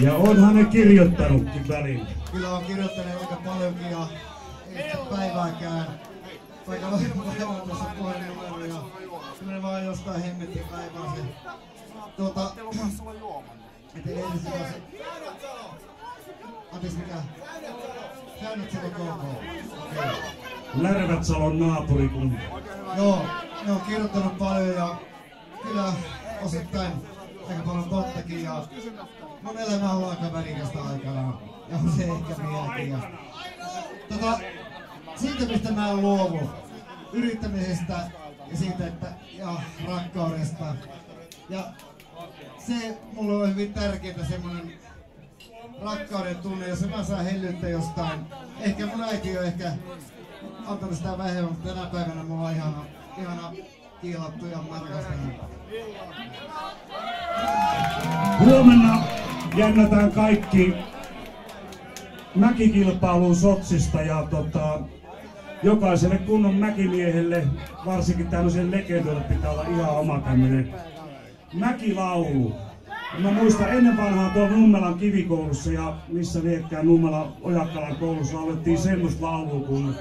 Ja onhan ne kirjoittanutkin välillä. Kyllä on kirjoittanut aika paljonkin ja ei päivääkään. Vaikka vaivaa tuossa puhelinnumero ja kyllä vaan jostain hemmetti kaivaa sen. Ettei ensin se... Anteeksi mikä? Säännötsalon KK. Okei. Lärvätsalon naapurikunta. Joo, ne on kirjoittanut paljon ja kyllä osittain aika paljon tottakin ja mun elämä on aika värikästä aikanaan ja on se ehkä vieläkin. Ja, siitä mistä mä oon luovu, yrittämisestä ja siitä ja rakkaudesta. Ja se mulle on hyvin tärkeää semmonen rakkauden tunne, jos mä saan hellyyttä jostain. Ehkä mun äiti on ehkä antanut sitä vähemmän, mutta tänä päivänä mulla on ihana kiilattu ja mä rakastan häntä. Huomenna jännätään kaikki mäkikilpailuun Sotsista ja jokaiselle kunnon mäkimiehelle, varsinkin tämmöiselle legendoille, pitää olla ihan oma tämmönen mäkilaulu. Mä muistan ennen vanhaa tuolla Nummelan kivikoulussa ja missä liekkään Nummelan Ojakkalan koulussa laulettiin semmoista laulua kun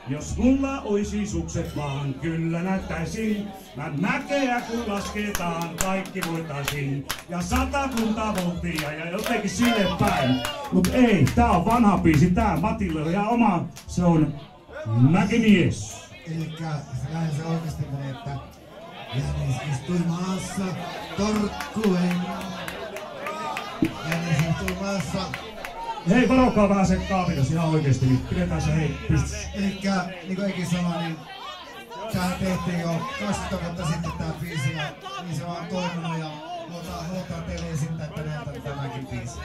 jos mulla oisi sukset vaan, kyllä näyttäisin. Mä mäkeä kun lasketaan, kaikki voitaisin. Ja 100 volttia ja jotenkin sille päin. Mut ei, tää on vanha biisi, tää Matille on ihan oma. Se on Mäkimies. Elikkä näin se oikeesti menee, että jänis istui maassa torkkuen. Jänis istui maassa. Hei, varokaa vähän sen kaavikas ihan oikeesti, niin pidetään se hei pystyssä. Elikkä, niinku Eki sanoi, niin tähän tehtiin jo 20 vuotta sitten tää biisi ja niin se on toiminut ja halutaan teille esittää tänään tämäkin biisi.